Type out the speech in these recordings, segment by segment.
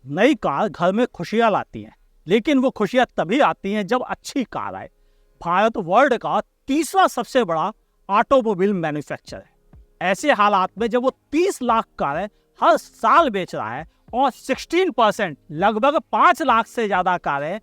नई कार घर में खुशियां लाती हैं, लेकिन वो खुशियां तभी आती हैं जब अच्छी कार आए। भारत वर्ल्ड का तीसरा सबसे बड़ा ऑटोमोबाइल मैन्युफैक्चरर है। ऐसे हालात में जब वो 30 लाख कारें हर साल बेच रहा है और 16% लगभग 5 लाख से ज़्यादा कारें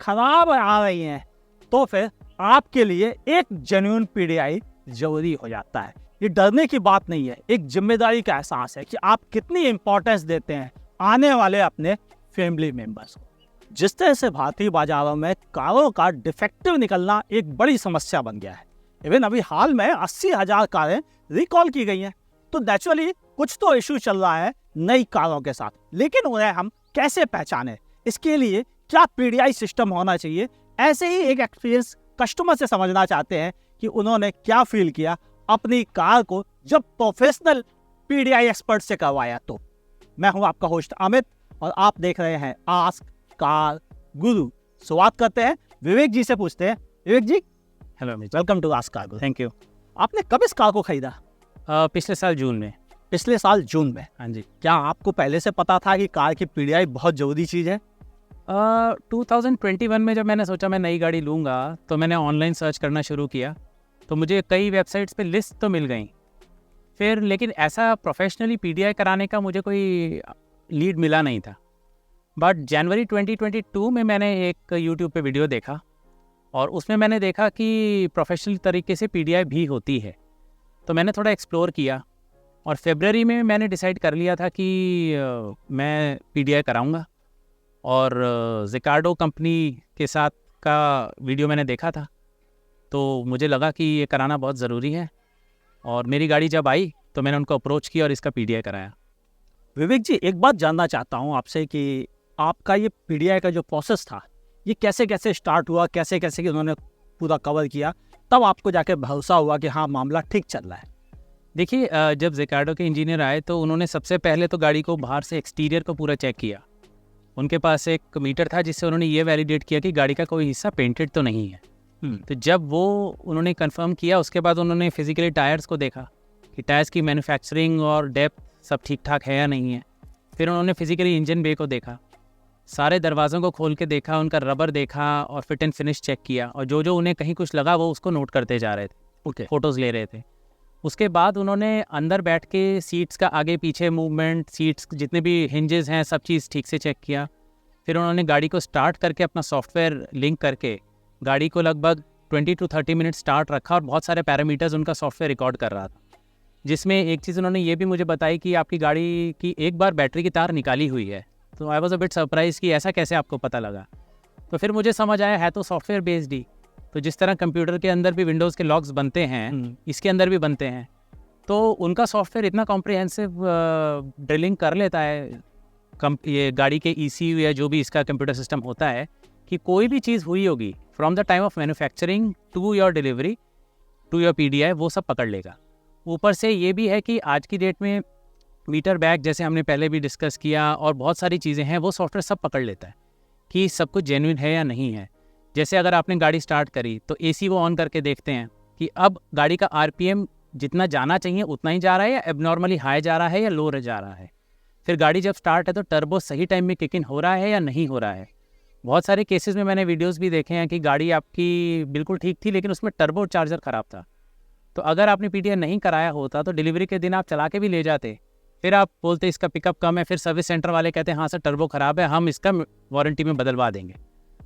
खराब आ रही हैं, तो फिर आपके लिए एक जेन्युइन पीडीआई जरूरी हो जाता है। ये डरने की बात नहीं है, एक जिम्मेदारी का एहसास है कि आप कितनी इंपॉर्टेंस देते हैं आने वाले अपने फैमिली मेंबर्स को। जिस तरह से भारतीय बाजारों में कारों का डिफेक्टिव निकलना एक बड़ी समस्या बन गया है। इवन अभी हाल में 80,000 कारें रिकॉल की गई हैं, तो नेचुरली कुछ तो इशू चल रहा है नई कारों के साथ, लेकिन उन्हें हम कैसे पहचानें, इसके लिए क्या पीडीआई सिस्टम होना चाहिए। ऐसे ही एक एक्सपीरियंस कस्टमर से समझना चाहते हैं कि उन्होंने क्या फील किया अपनी कार को जब प्रोफेशनल पीडीआई एक्सपर्ट से करवाया। तो मैं हूं आपका होस्ट अमित और आप देख रहे हैं आस्क कार गुरु। शुरुआत करते हैं, विवेक जी से पूछते हैं। Vivek ji, hello Amit, welcome to Ask Car Guru. Thank you. आपने कब इस कार को खरीदा? पिछले साल जून में। पिछले साल जून में? हाँ जी। क्या आपको पहले से पता था कि कार की पीडीआई बहुत जरूरी चीज़ है? 2021 में जब मैंने सोचा मैं नई गाड़ी लूँगा तो मैंने ऑनलाइन सर्च करना शुरू किया, तो मुझे कई वेबसाइट्स पे लिस्ट तो मिल गई फिर, लेकिन ऐसा प्रोफेशनली पीडीआई कराने का मुझे कोई लीड मिला नहीं था। बट जनवरी 2022 में मैंने एक यूट्यूब पे वीडियो देखा और उसमें मैंने देखा कि प्रोफेशनल तरीके से पीडीआई भी होती है, तो मैंने थोड़ा एक्सप्लोर किया और फरवरी में मैंने डिसाइड कर लिया था कि मैं पीडीआई कराऊंगा। और ज़िकार्डो कंपनी के साथ का वीडियो मैंने देखा था, तो मुझे लगा कि ये कराना बहुत ज़रूरी है और मेरी गाड़ी जब आई तो मैंने उनको अप्रोच किया और इसका पीडीआई कराया। विवेक जी, एक बात जानना चाहता हूँ आपसे कि आपका ये पीडीआई का जो प्रोसेस था, ये कैसे कैसे स्टार्ट हुआ, कैसे कैसे कि उन्होंने पूरा कवर किया, तब आपको जाके भरोसा हुआ कि हाँ मामला ठीक चल रहा है? देखिए, जब ज़िकार्डो के इंजीनियर आए तो उन्होंने सबसे पहले तो गाड़ी को बाहर से एक्सटीरियर को पूरा चेक किया। उनके पास एक मीटर था जिससे उन्होंने ये वैलिडेट किया कि गाड़ी का कोई हिस्सा पेंटेड तो नहीं है। तो जब वो उन्होंने कंफर्म किया, उसके बाद उन्होंने फिजिकली टायर्स को देखा कि टायर्स की मैन्युफैक्चरिंग और डेप्थ सब ठीक ठाक है या नहीं है। फिर उन्होंने फिजिकली इंजन बे को देखा, सारे दरवाज़ों को खोल के देखा, उनका रबर देखा और फिट एंड फिनिश चेक किया, और जो जो उन्हें कहीं कुछ लगा वो उसको नोट करते जा रहे थे, फ़ोटोज़ ले रहे थे। उसके बाद उन्होंने अंदर बैठ के सीट्स का आगे पीछे मूवमेंट, सीट्स जितने भी हिंजेस हैं, सब चीज़ ठीक से चेक किया। फिर उन्होंने गाड़ी को स्टार्ट करके अपना सॉफ्टवेयर लिंक करके गाड़ी को लगभग 20 to 30 मिनट स्टार्ट रखा और बहुत सारे पैरामीटर्स उनका सॉफ्टवेयर रिकॉर्ड कर रहा था, जिसमें एक चीज़ उन्होंने ये भी मुझे बताई कि आपकी गाड़ी की एक बार बैटरी की तार निकाली हुई है। तो I was a bit surprise कि ऐसा कैसे आपको पता लगा। तो फिर मुझे समझ आया है तो सॉफ्टवेयर बेस्ड ही, तो जिस तरह कंप्यूटर के अंदर भी विंडोज़ के लॉक्स बनते हैं, इसके अंदर भी बनते हैं। तो उनका सॉफ्टवेयर इतना कॉम्प्रिहेंसिव ड्रिलिंग कर लेता है ये गाड़ी के ECU या जो भी इसका कंप्यूटर सिस्टम होता है, कि कोई भी चीज़ हुई होगी from the time of manufacturing to your delivery to your PDI, वो सब पकड़ लेगा। ऊपर से ये भी है कि आज की डेट में मीटर बैग, जैसे हमने पहले भी डिस्कस किया, और बहुत सारी चीज़ें हैं, वो सॉफ्टवेयर सब पकड़ लेता है कि सब कुछ जेन्युइन है या नहीं है। जैसे अगर आपने गाड़ी स्टार्ट करी तो AC वो ऑन करके देखते हैं कि अब गाड़ी का RPM जितना जाना चाहिए उतना ही जा रहा है या एबनॉर्मली हाई जा रहा है या लो जा रहा है। फिर गाड़ी जब स्टार्ट है तो टर्बो सही टाइम में किक इन हो रहा है या नहीं हो रहा है। बहुत सारे केसेस में मैंने वीडियोस भी देखे हैं कि गाड़ी आपकी बिल्कुल ठीक थी लेकिन उसमें टर्बो चार्जर ख़राब था। तो अगर आपने पीडीआई नहीं कराया होता तो डिलीवरी के दिन आप चला के भी ले जाते, फिर आप बोलते इसका पिकअप कम है, फिर सर्विस सेंटर वाले कहते हैं हाँ सर टर्बो ख़राब है, हम इसका वारंटी में बदलवा देंगे।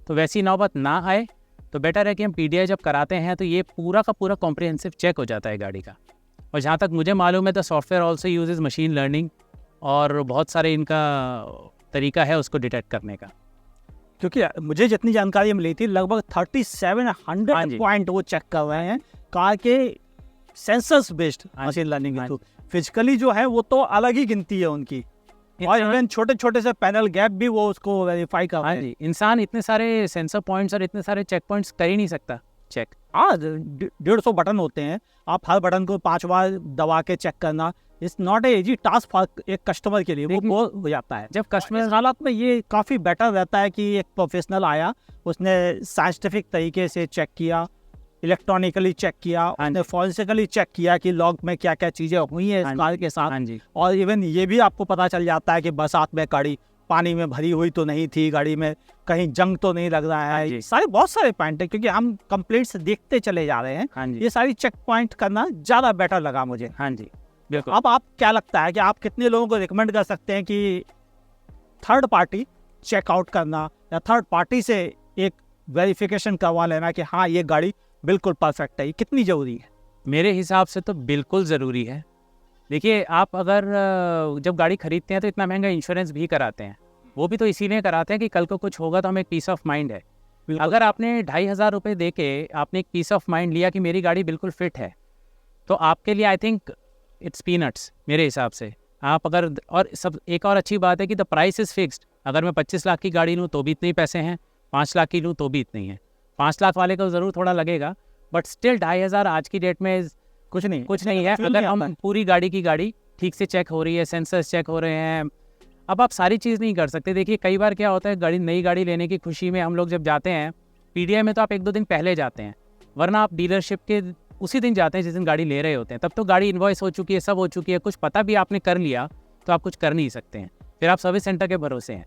तो वैसी नौबत ना आए तो बेटर है कि हम पीडीआई जब कराते हैं तो ये पूरा का पूरा कॉम्प्रिहेंसिव चेक हो जाता है गाड़ी का। और जहाँ तक मुझे मालूम है तो software also uses machine learning, और बहुत सारे इनका तरीका है उसको डिटेक्ट करने का। क्योंकि मुझे जितनी जानकारी मिली थी लगभग 3700 पॉइंट वो चेक कर रहे हैं कार के सेंसर्स बेस्ड मशीन लर्निंग के थ्रू। फिजिकली जो है वो तो अलग ही गिनती है उनकी, और इवन छोटे छोटे से पैनल गैप भी वो उसको वेरीफाई कर रहे हैं। इंसान इतने सारे सेंसर पॉइंट्स और इतने सारे चेक पॉइंट्स कर ही नहीं सकता चेक। 150 बटन होते हैं, आप हर बटन को 5 बार दबा के चेक करना it's not a easy task for एक कस्टमर के लिए, वो हो जाता है। जब कस्टमर हालात में ये काफ़ी बेटर रहता है कि एक प्रोफेशनल आया, उसने साइंटिफिक तरीके से चेक किया, इलेक्ट्रॉनिकली चेक किया, उसने फॉरेंसिकली चेक किया कि लॉग में क्या क्या चीज़ें हुई हैं इस कार के साथ। और इवन ये भी आपको पता चल जाता है कि बरसात में गाड़ी पानी में भरी हुई तो नहीं थी, गाड़ी में कहीं जंग तो नहीं लग रहा हाँ है, जी। सारे बहुत सारे पॉइंट है, क्योंकि हम कंप्लेंट्स देखते चले जा रहे हैं। हाँ जी, ये सारी चेक पॉइंट करना ज़्यादा बेटर लगा मुझे। हाँ जी, बिल्कुल। अब आप क्या लगता है कि आप कितने लोगों को रिकमेंड कर सकते हैं कि थर्ड पार्टी चेकआउट करना या थर्ड पार्टी से एक वेरिफिकेशन करवा लेना कि हाँ ये गाड़ी बिल्कुल परफेक्ट है, ये कितनी ज़रूरी है? मेरे हिसाब से तो बिल्कुल ज़रूरी है। देखिए, आप अगर जब गाड़ी खरीदते हैं तो इतना महंगा इंश्योरेंस भी कराते हैं, वो भी तो इसीलिए कराते हैं कि कल को कुछ होगा तो हमें एक पीस ऑफ माइंड है। अगर आपने 2,500 रुपये दे के आपने एक पीस ऑफ माइंड लिया कि मेरी गाड़ी बिल्कुल फिट है, तो आपके लिए आई थिंक इट्स पीनट्स मेरे हिसाब से। आप अगर, और सब एक और अच्छी बात है कि द प्राइस इज़ फिक्स्ड। अगर मैं 25 लाख की गाड़ी लूँ तो भी इतने ही पैसे हैं, 5 लाख की लूँ तो भी इतने ही हैं। 5 लाख वाले को ज़रूर थोड़ा लगेगा, बट स्टिल 2,500 आज की डेट में कुछ नहीं है। अगर हम पूरी गाड़ी की गाड़ी ठीक से चेक हो रही है, सेंसर्स चेक हो रहे हैं। अब आप सारी चीज़ नहीं कर सकते। देखिए, कई बार क्या होता है, नई गाड़ी लेने की खुशी में हम लोग जब जाते हैं पीडीआई में, तो आप 1-2 दिन पहले जाते हैं, वरना आप डीलरशिप के उसी दिन जाते हैं जिस दिन गाड़ी ले रहे होते हैं। तब तो गाड़ी इन्वॉइस हो चुकी है, सब हो चुकी है, कुछ पता भी आपने कर लिया तो आप कुछ कर नहीं सकते हैं, फिर आप सर्विस सेंटर के भरोसे हैं।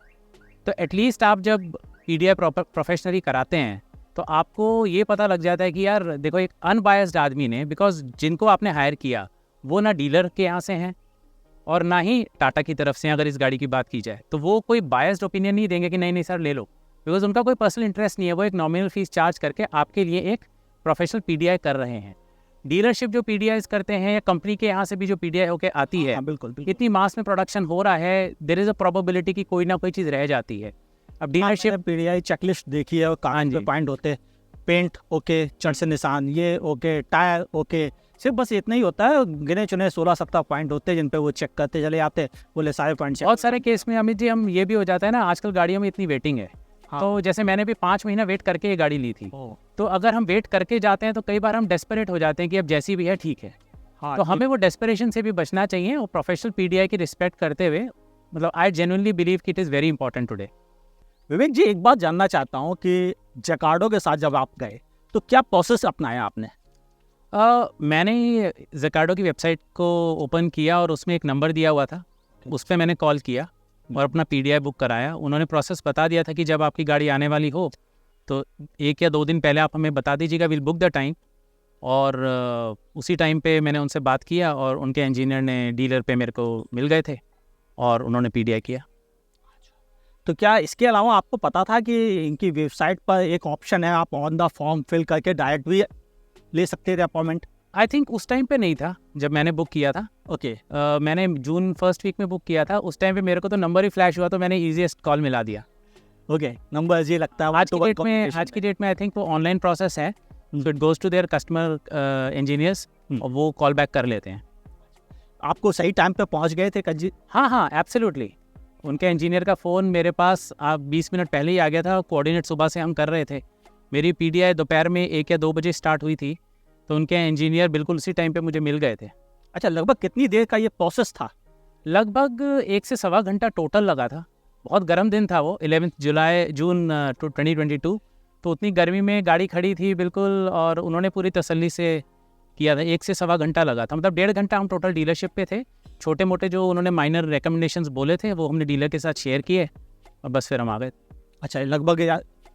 तो एटलीस्ट आप जब पीडीआई प्रोफेशनली कराते हैं तो आपको ये पता लग जाता है कि यार देखो, एक अनबायस्ड आदमी ने, बिकॉज जिनको आपने हायर किया वो ना डीलर के यहाँ से हैं और ना ही टाटा की तरफ से हैं। अगर इस गाड़ी की बात की जाए तो वो कोई बायस्ड ओपिनियन नहीं देंगे कि नहीं नहीं सर ले लो, बिकॉज उनका कोई पर्सनल इंटरेस्ट नहीं है। वो एक नॉमिनल फीस चार्ज करके आपके लिए एक प्रोफेशनल पीडीआई कर रहे हैं। डीलरशिप जो पीडीआई करते हैं या कंपनी के यहाँ से भी जो पीडीआई होके आती है, बिल्कुल इतनी मास में प्रोडक्शन हो रहा है, देयर इज अ प्रोबेबिलिटी कि कोई ना कोई चीज़ रह जाती है। अब डीलरशिप पीडीआई चेकलिस्ट देखी है और कागज पे पॉइंट होते हैं, पेंट ओके, चढ़ से निशान ये ओके, टायर ओके, सिर्फ बस इतना ही होता है। गिने चुने 16-17 पॉइंट होते हैं जिन पे वो चेक करते चले जाते हैं, बोले सारे पॉइंट। बहुत सारे केस में अमित जी हम ये भी हो जाता है ना, आजकल गाड़ियों में इतनी वेटिंग है। हाँ। तो जैसे मैंने भी 5 महीना वेट करके ये गाड़ी ली थी, तो अगर हम वेट करके जाते हैं तो कई बार हम डेस्परेट हो जाते हैं कि अब जैसी भी है ठीक है। हाँ, तो हमें वो डेस्परेशन से भी बचना चाहिए और प्रोफेशनल पीडीआई की रिस्पेक्ट करते हुए, मतलब आई जेन्युइनली बिलीव कि it is very important today. Vivek ji, एक बात जानना चाहता हूँ कि जकार्डो के साथ जब आप गए तो क्या प्रोसेस अपनाया आपने? मैंने ज़कार्डो की वेबसाइट को ओपन किया और उसमें एक नंबर दिया हुआ था, उस पर मैंने कॉल किया और अपना पीडीआई बुक कराया। उन्होंने प्रोसेस बता दिया था कि जब आपकी गाड़ी आने वाली हो तो 1 या 2 दिन पहले आप हमें बता दीजिएगा, विल बुक द टाइम। और उसी टाइम पे मैंने उनसे बात किया और उनके इंजीनियर ने डीलर पे मेरे को मिल गए थे और उन्होंने पीडीआई किया। तो क्या इसके अलावा आपको पता था कि इनकी वेबसाइट पर एक ऑप्शन है, आप ऑन द फॉर्म फिल करके डायरेक्ट भी ले सकते थे अपॉइंटमेंट? आई थिंक उस टाइम पे नहीं था जब मैंने बुक किया था। ओके। मैंने जून फर्स्ट वीक में बुक किया था, उस टाइम पे मेरे को तो नंबर ही फ्लैश हुआ तो मैंने ईजीएस्ट कॉल मिला दिया। ओके, नंबर ये लगता है आज की डेट में आई थिंक वो ऑनलाइन प्रोसेस है, it goes to their customer engineers और वो कॉल बैक कर लेते हैं। आपको सही टाइम पे पहुंच गए थे कल? हाँ, एब्सोल्युटली। उनके इंजीनियर का फ़ोन मेरे पास 20 मिनट पहले ही आ गया था। कोऑर्डिनेट सुबह से हम कर रहे थे। मेरी पीडीआई दोपहर में 1 या 2 बजे स्टार्ट हुई थी, तो उनके इंजीनियर बिल्कुल उसी टाइम पे मुझे मिल गए थे। अच्छा, लगभग कितनी देर का ये प्रोसेस था? लगभग 1 से सवा घंटा टोटल लगा था। बहुत गर्म दिन था वो, 11 जून 2022, तो उतनी गर्मी में गाड़ी खड़ी थी बिल्कुल, और उन्होंने पूरी तसल्ली से किया था। 1 से सवा घंटा लगा था, मतलब 1.5 घंटा हम टोटल डीलरशिप पे थे। छोटे मोटे जो उन्होंने माइनर रिकमेंडेशंस बोले थे वो हमने डीलर के साथ शेयर किए और बस फिर हम आ गए। अच्छा, लगभग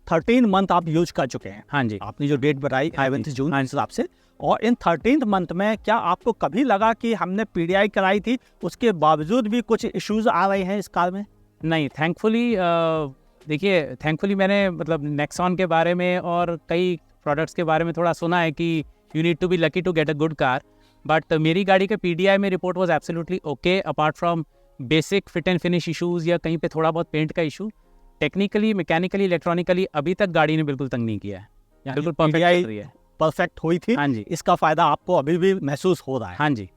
13 मंथ आप यूज कर चुके हैं? हाँ जी। आपने जो डेट बताई 11 जून हिसाब से, और इन 13th मंथ में क्या आपको कभी लगा कि हमने पीडीआई कराई थी उसके बावजूद भी कुछ इश्यूज आ रहे हैं इस कार में? नहीं, थैंकफुली देखिए, थैंकफुली मैंने मतलब नेक्सॉन के बारे में और कई प्रोडक्ट्स के बारे में थोड़ा सुना है कि you need to be lucky to get a good car, but मेरी गाड़ी के पीडीआई में report was absolutely okay, apart from basic fit and finish issues या कहीं पे थोड़ा बहुत पेंट का इशू। टेक्निकली, मैकेनिकली, इलेक्ट्रॉनिकली अभी तक गाड़ी ने बिल्कुल तंग नहीं किया है, बिल्कुल परफेक्ट चल रही है। परफेक्ट हुई थी? हाँ जी। इसका फायदा आपको अभी भी महसूस हो रहा है? हाँ जी।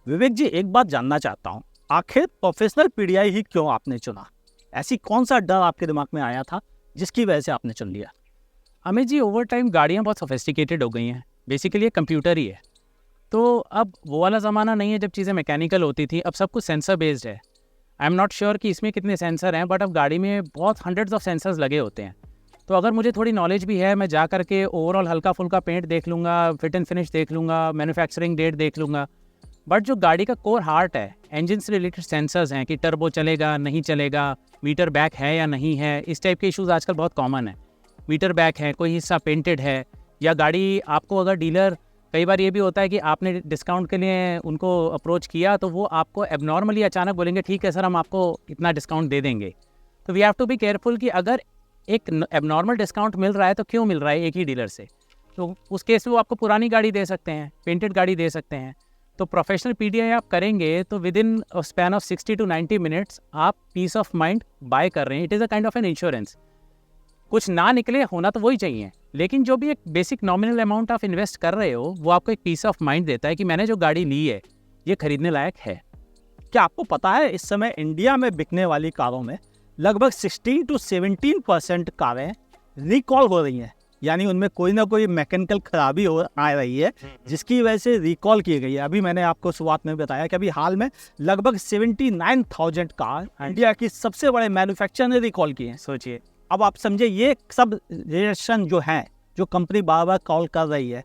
विवेक जी, एक बात जानना चाहता हूँ, आखिर प्रोफेशनल पीडीआई ही क्यों आपने चुना? ऐसी कौन सा डर आपके दिमाग में आया था जिसकी वजह से आपने चुन लिया? अमित जी, ओवर टाइम गाड़ियाँ बहुत सोफिस्टिकेटेड हो गई हैं, बेसिकली ये कंप्यूटर ही है। तो अब वो वाला ज़माना नहीं है जब चीज़ें मैकेनिकल होती थी, अब सब कुछ सेंसर बेस्ड है। आई एम नॉट श्योर कि इसमें कितने सेंसर हैं, बट अब गाड़ी में बहुत हंड्रेड्स ऑफ सेंसर्स लगे होते हैं। तो अगर मुझे थोड़ी नॉलेज भी है, मैं जा करके ओवरऑल हल्का फुल्का पेंट देख लूँगा, फिट एंड फिनिश देख लूँगा, मैन्युफैक्चरिंग डेट देख लूँगा, बट जो गाड़ी का कोर हार्ट है, इंजन से रिलेटेड सेंसर्स हैं कि टर्बो चलेगा नहीं चलेगा, मीटर बैक है या नहीं है, इस टाइप के इश्यूज आजकल बहुत कॉमन है। मीटर बैक है, कोई हिस्सा पेंटेड है, या गाड़ी आपको अगर डीलर, कई बार ये भी होता है कि आपने डिस्काउंट के लिए उनको अप्रोच किया तो वो आपको एबनॉर्मली अचानक बोलेंगे ठीक है सर हम आपको इतना डिस्काउंट दे देंगे। तो we have to be careful कि अगर एक एबनॉर्मल डिस्काउंट मिल रहा है तो क्यों मिल रहा है एक ही डीलर से, तो उस केस में वो आपको पुरानी गाड़ी दे सकते हैं, पेंटेड गाड़ी दे सकते हैं। तो प्रोफेशनल पीडीआई आप करेंगे तो with in span of 60 to 90 minutes आप पीस ऑफ माइंड बाय कर रहे हैं। It is a kind of an insurance. कुछ ना निकले, होना तो वही चाहिए, लेकिन जो भी एक बेसिक नॉमिनल अमाउंट आप इन्वेस्ट कर रहे हो वो आपको एक पीस ऑफ माइंड देता है कि मैंने जो गाड़ी ली है ये खरीदने लायक है। क्या आपको पता है इस समय इंडिया में बिकने वाली कारों में लगभग 16 to 17% कारें रिकॉल हो रही हैं, यानी उनमें कोई ना कोई मैकेनिकल खराबी आ रही है जिसकी वजह से रिकॉल की गई है। अभी मैंने आपको शुरुआत में बताया कि अभी हाल में लगभग 79,000 कार इंडिया की सबसे बड़े मैन्युफैक्चरर ने रिकॉल किए हैं। सोचिए, अब आप समझे ये सब रिएक्शन जो है, जो कंपनी बार बार कॉल कर रही है,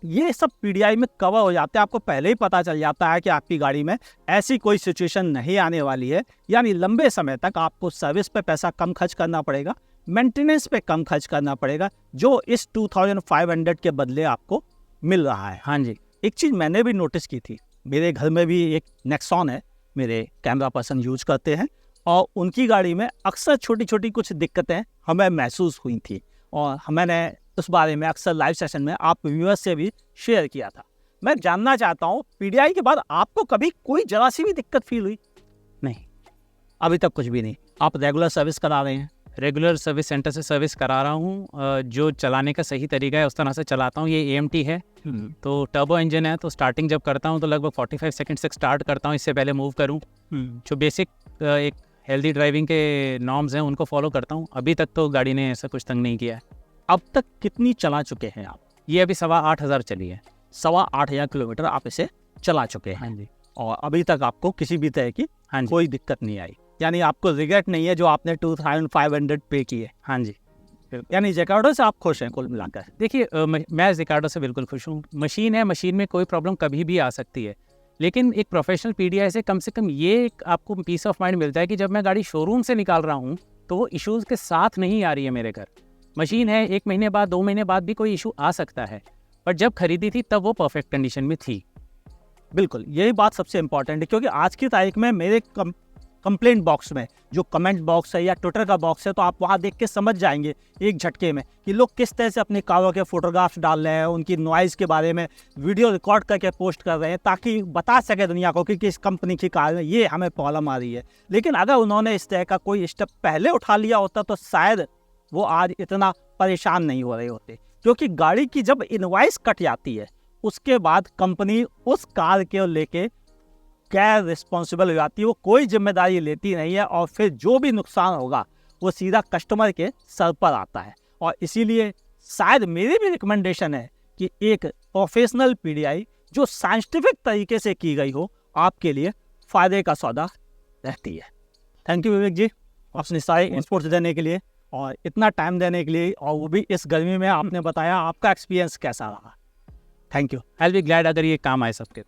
ये सब पीडीआई में कवर हो जाते हैं। आपको पहले ही पता चल जाता है कि आपकी गाड़ी में ऐसी कोई सिचुएशन नहीं आने वाली है, यानी लंबे समय तक आपको सर्विस पे पैसा कम खर्च करना पड़ेगा, मेंटेनेंस पे कम खर्च करना पड़ेगा, जो इस 2500 के बदले आपको मिल रहा है। हाँ जी। एक चीज़ मैंने भी नोटिस की थी, मेरे घर में भी एक नेक्सॉन है, मेरे कैमरा पर्सन यूज करते हैं, और उनकी गाड़ी में अक्सर छोटी छोटी कुछ दिक्कतें हमें महसूस हुई थी, और मैंने उस बारे में अक्सर लाइव सेशन में आप व्यूअर्स से भी शेयर किया था। मैं जानना चाहता हूँ पीडीआई के बाद आपको कभी कोई जरा सी भी दिक्कत फील हुई? नहीं, अभी तक कुछ भी नहीं। आप रेगुलर सर्विस करा रहे हैं? रेगुलर सर्विस सेंटर से सर्विस करा रहा हूँ। जो चलाने का सही तरीका है उस तरह से चलाता हूँ। ये AMT है, तो टर्बो इंजन है, तो स्टार्टिंग जब करता हूँ तो लगभग 45 सेकंड से स्टार्ट करता हूँ, इससे पहले मूव करूँ। जो बेसिक एक हेल्दी ड्राइविंग के नॉर्म्स हैं उनको फॉलो करता हूँ। अभी तक तो गाड़ी ने ऐसा कुछ तंग नहीं किया है। अब तक कितनी चला चुके हैं आप? ये अभी 8,500 चली है। 8,500 किलोमीटर आप इसे चला चुके हैं। हाँ जी। और अभी तक आपको किसी भी तरह की हाँ जी। कोई दिक्कत नहीं आई, यानी आपको रिग्रेट नहीं है जो आपने 2500 पे किए? हाँ जी। यानी जेकार्डो से आप खुश हैं कुल मिलाकर? देखिए, मैं जेकार्डो से बिल्कुल खुश हूँ। मशीन है, मशीन में कोई प्रॉब्लम कभी भी आ सकती है, लेकिन एक प्रोफेशनल पीडीआई से कम ये एक आपको पीस ऑफ माइंड मिलता है कि जब मैं गाड़ी शोरूम से निकाल रहा हूँ तो वो इश्यूज़ के साथ नहीं आ रही है मेरे घर। मशीन है, 1 महीने बाद 2 महीने बाद भी कोई इशू आ सकता है, बट जब खरीदी थी तब वो परफेक्ट कंडीशन में थी। बिल्कुल, यही बात सबसे इम्पॉर्टेंट है, क्योंकि आज की तारीख में मेरे कंप्लेंट बॉक्स में जो कमेंट बॉक्स है या ट्विटर का बॉक्स है, तो आप वहाँ देख के समझ जाएंगे एक झटके में कि लोग किस तरह से अपनी कारों के फोटोग्राफ्स डाल रहे हैं, उनकी नॉइज़ के बारे में वीडियो रिकॉर्ड करके पोस्ट कर रहे हैं, ताकि बता सके दुनिया को कि किस कंपनी की कार में ये हमें प्रॉब्लम आ रही है। लेकिन अगर उन्होंने इस तरह का कोई स्टेप पहले उठा लिया होता तो शायद वो आज इतना परेशान नहीं हो रहे होते, क्योंकि गाड़ी की जब इनवॉइस कट जाती है उसके बाद कंपनी उस कार के लेके गैर रिस्पॉन्सिबल हो जाती है, वो कोई जिम्मेदारी लेती नहीं है, और फिर जो भी नुकसान होगा वो सीधा कस्टमर के सर पर आता है। और इसीलिए शायद मेरी भी रिकमेंडेशन है कि एक प्रोफेशनल पीडीआई जो साइंटिफिक तरीके से की गई हो आपके लिए फ़ायदे का सौदा रहती है। थैंक यू विवेक जी, अपने सारे इनपुट्स देने के लिए और इतना टाइम देने के लिए, और वो भी इस गर्मी में। आपने बताया आपका एक्सपीरियंस कैसा रहा। Thank you. I will be glad अगर ये काम आए सबके।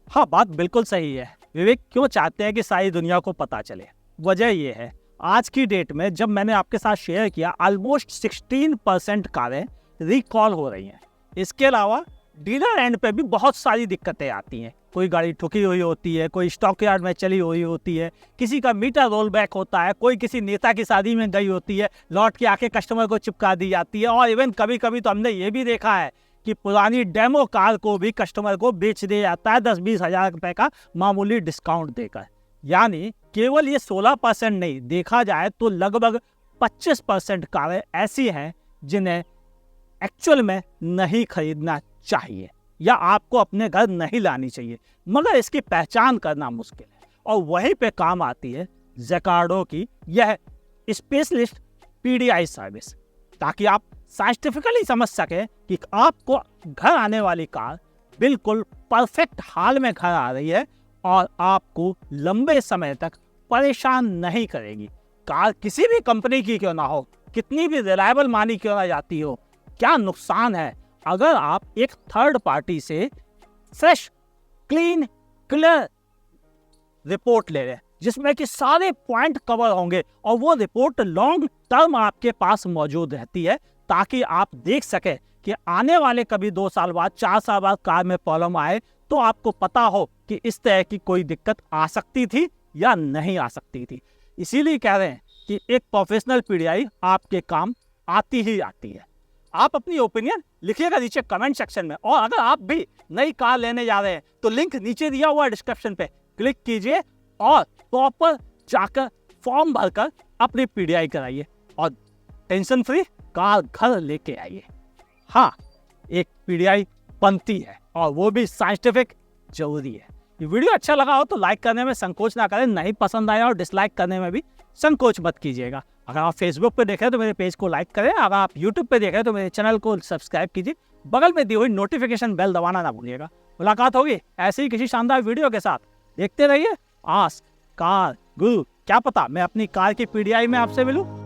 हाँ, बात बिल्कुल सही है। विवेक क्यों चाहते हैं कि सारी दुनिया को पता चले? वजह ये है, आज की डेट में जब मैंने आपके साथ शेयर किया, ऑलमोस्ट 16% कारें रिकॉल हो रही हैं। इसके अलावा डीलर एंड पे भी बहुत सारी दिक्कतें आती हैं। कोई गाड़ी ठुकी हुई होती है, कोई स्टॉक यार्ड में चली हुई होती है, किसी का मीटर रोल बैक होता है, कोई किसी नेता की शादी में गई होती है, लौट के आके कस्टमर को चिपका दी जाती है, और इवन कभी कभी तो हमने ये भी देखा है कि पुरानी डेमो कार को भी कस्टमर को बेच दिया जाता है 10-20 हज़ार रुपये का मामूली डिस्काउंट देकर। यानी केवल ये 16% नहीं, देखा जाए तो लगभग 25% कारें ऐसी हैं जिन्हें एक्चुअल में नहीं खरीदना चाहिए या आपको अपने घर नहीं लानी चाहिए, मगर इसकी पहचान करना मुश्किल है। और वहीं पे काम आती है जेकार्डो की यह स्पेशलिस्ट पीडीआई सर्विस, ताकि आप साइंटिफिकली समझ सके कि आपको घर आने वाली कार बिल्कुल परफेक्ट हाल में घर आ रही है और आपको लंबे समय तक परेशान नहीं करेगी। कार किसी भी कंपनी की क्यों ना हो, कितनी भी रिलायबल मानी क्यों ना जाती हो, क्या नुकसान है अगर आप एक थर्ड पार्टी से फ्रेश, क्लीन क्लियर रिपोर्ट ले रहे हैं जिसमें कि सारे पॉइंट कवर होंगे और वो रिपोर्ट लॉन्ग टर्म आपके पास मौजूद रहती है ताकि आप देख सके कि आने वाले कभी 2 साल बाद 4 साल बाद कार में प्रॉब्लम आए तो आपको पता हो कि इस तरह की कोई दिक्कत आ सकती थी या नहीं आ सकती थी। इसीलिए कह रहे हैं कि एक प्रोफेशनल पीडीआई आपके काम आती ही आती है। आप अपनी ओपिनियन लिखिएगा नीचे कमेंट सेक्शन में, और अगर आप भी नई कार लेने जा रहे हैं तो लिंक नीचे दिया हुआ डिस्क्रिप्शन पे क्लिक कीजिए और प्रॉपर जाकर फॉर्म भरकर अपनी पीडीआई कराइए और टेंशन फ्री कार घर लेके आइए। हाँ, एक पीडीआई बनती है और वो भी साइंटिफिक जरूरी है। ये वीडियो अच्छा लगा हो तो लाइक करने में संकोच ना करें, नहीं पसंद आया और डिसलाइक करने में भी संकोच मत कीजिएगा। अगर आप फेसबुक पे देखें तो मेरे पेज को लाइक करें, अगर आप यूट्यूब पे देखें तो मेरे चैनल को सब्सक्राइब कीजिए, बगल में दी हुई नोटिफिकेशन बेल दबाना ना भूलिएगा। मुलाकात होगी ऐसे ही किसी शानदार वीडियो के साथ। देखते रहिए आस्क कार गुरु। क्या पता मैं अपनी कार की पीडीआई में आपसे मिलूं।